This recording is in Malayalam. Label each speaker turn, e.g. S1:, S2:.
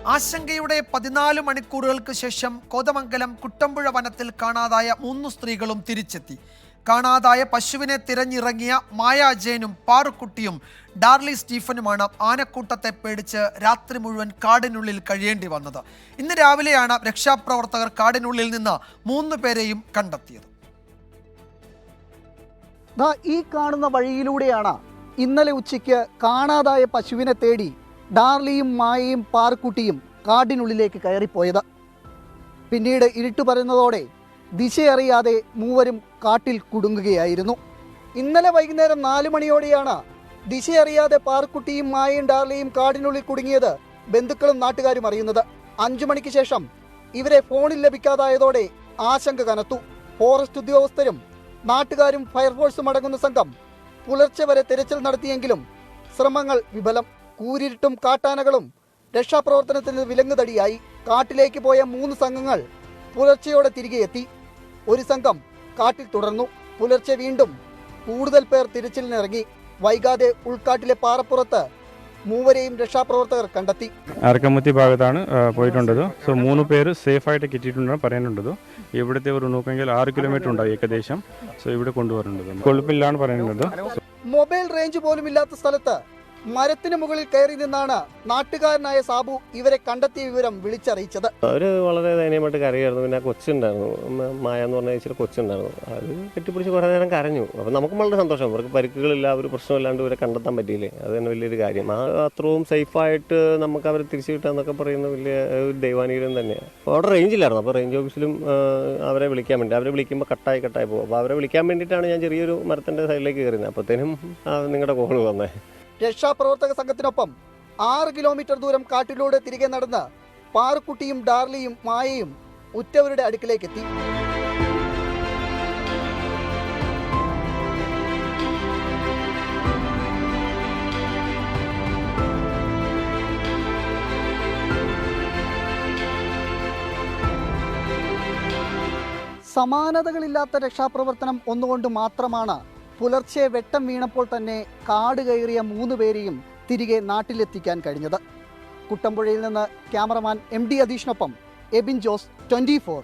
S1: ആശങ്കയുടെ 14 മണിക്കൂറുകൾക്ക് ശേഷം കോതമംഗലം കുട്ടമ്പുഴ വനത്തിൽ കാണാതായ 3 സ്ത്രീകളും തിരിച്ചെത്തി. കാണാതായ പശുവിനെ തിരഞ്ഞിറങ്ങിയ മായ ജെയിനും പാറുക്കുട്ടിയും ഡാർലി സ്റ്റീഫനുമാണ് ആനക്കൂട്ടത്തെ പേടിച്ച് രാത്രി മുഴുവൻ കാടിനുള്ളിൽ കഴിയേണ്ടി വന്നത്. ഇന്ന് രാവിലെയാണ് രക്ഷാപ്രവർത്തകർ കാടിനുള്ളിൽ നിന്ന് 3 പേരെയും കണ്ടെത്തിയത്.
S2: ഈ കാണുന്ന വഴിയിലൂടെയാണ് ഇന്നലെ ഉച്ചയ്ക്ക് കാണാതായ പശുവിനെ തേടി ഡാർലിയും മായയും പാറുക്കുട്ടിയും കാടിനുള്ളിലേക്ക് കയറിപ്പോയത്. പിന്നീട് ഇരുട്ട് പരന്നതോടെ ദിശയറിയാതെ മൂവരും കാട്ടിൽ കുടുങ്ങുകയായിരുന്നു. ഇന്നലെ വൈകുന്നേരം 4 മണിയോടെയാണ് ദിശയറിയാതെ പാറുക്കുട്ടിയും മായയും ഡാർലിയും കാടിനുള്ളിൽ കുടുങ്ങിയത് ബന്ധുക്കളും നാട്ടുകാരും അറിയുന്നത്. 5 മണിക്ക് ശേഷം ഇവരെ ഫോണിൽ ലഭിക്കാതായതോടെ ആശങ്ക കനത്തു. ഫോറസ്റ്റ് ഉദ്യോഗസ്ഥരും നാട്ടുകാരും ഫയർഫോഴ്സും അടങ്ങുന്ന സംഘം പുലർച്ചെ വരെ തെരച്ചിൽ നടത്തിയെങ്കിലും ശ്രമങ്ങൾ വിഫലം. കൂരിരുട്ടും കാട്ടാനകളും രക്ഷാപ്രവർത്തനത്തിന് വിലങ്ങുതടിയായി. കാട്ടിലേക്ക് പോയ 3 സംഘങ്ങൾ പുലർച്ചെയോടെ തിരികെ എത്തി. ഒരു സംഘം കാട്ടിൽ തുടർന്നു. പുലർച്ചെ വീണ്ടും കൂടുതൽ പേർ തിരച്ചിലിനിറങ്ങി. വൈകാതെ ഉൾക്കാട്ടിലെ പാറപ്പുറത്ത് മൂവരെയും രക്ഷാപ്രവർത്തകർ കണ്ടെത്തി.
S3: അരക്കമുത്തി ഭാഗത്താണ് പോയിട്ടുണ്ടത്. 3 പേര് സേഫായിട്ട് കിട്ടിയിട്ടുണ്ടെന്ന് പറയാനുണ്ടത്. ഇവിടുത്തെ ഒരു നോക്കെങ്കിൽ 6 കിലോമീറ്റർ ഉണ്ടായി ഏകദേശം. ഇവിടെ കൊണ്ടുവരേണ്ടത് കൊഴുപ്പില്ലാണ് പറയുന്നത്.
S2: മൊബൈൽ റേഞ്ച് പോലും ഇല്ലാത്ത സ്ഥലത്ത് മരത്തിന് മുകളിൽ കയറി നിന്നാണ് നാട്ടുകാരനായ സാബു ഇവരെ കണ്ടെത്തിയ വിവരം വിളിച്ചറിയിച്ചത്.
S4: അവര് വളരെ ദയനീയമായിട്ട് കരയായിരുന്നു. പിന്നെ കൊച്ചുണ്ടായിരുന്നു, മായ എന്ന് പറഞ്ഞ ഇച്ചിരി കൊച്ചുണ്ടായിരുന്നു. അത് കെട്ടിപ്പിടിച്ച് കുറേ നേരം കരഞ്ഞു. അപ്പം നമുക്ക് വളരെ സന്തോഷം. അവർക്ക് പരിക്കുകളില്ല, ഒരു പ്രശ്നമില്ലാണ്ട് ഇവരെ കണ്ടെത്താൻ പറ്റിയില്ലേ, അത് തന്നെ വലിയൊരു കാര്യം. അത്രയും സേഫായിട്ട് നമുക്ക് അവരെ തിരിച്ചു കിട്ടാന്നൊക്കെ പറയുന്നത് വലിയ ഒരു ദൈവാനുഗ്രഹം തന്നെയാണ്. അപ്പോൾ അവിടെ റേഞ്ച് ഇല്ലായിരുന്നു. അപ്പോൾ റേഞ്ച് ഓഫീസിലും അവരെ വിളിക്കാൻ വേണ്ടി, അവരെ വിളിക്കുമ്പോൾ കട്ടായി പോകും. അപ്പോൾ അവരെ വിളിക്കാൻ വേണ്ടിയിട്ടാണ് ഞാൻ ചെറിയൊരു മരത്തിൻ്റെ സൈഡിലേക്ക് കയറുന്നത്. അപ്പോഴത്തേനും നിങ്ങളുടെ കോള് വന്നേ.
S2: രക്ഷാപ്രവർത്തക സംഘത്തിനൊപ്പം 6 കിലോമീറ്റർ ദൂരം കാട്ടിലൂടെ തിരികെ നടന്ന് പാറുക്കുട്ടിയും ഡാർലിയും മായയും ഉറ്റവരുടെ അടുക്കിലേക്കെത്തി. സമാനതകളില്ലാത്ത രക്ഷാപ്രവർത്തനം ഒന്നുകൊണ്ട് മാത്രമാണ് പുലർച്ചെ വെട്ടം വീണപ്പോൾ തന്നെ കാട് കയറിയ 3 പേരെയും തിരികെ നാട്ടിലെത്തിക്കാൻ കഴിഞ്ഞത്. കുട്ടമ്പുഴയിൽ നിന്ന് ക്യാമറമാൻ MD അധീഷിനൊപ്പം എബിൻ ജോസ്, 24.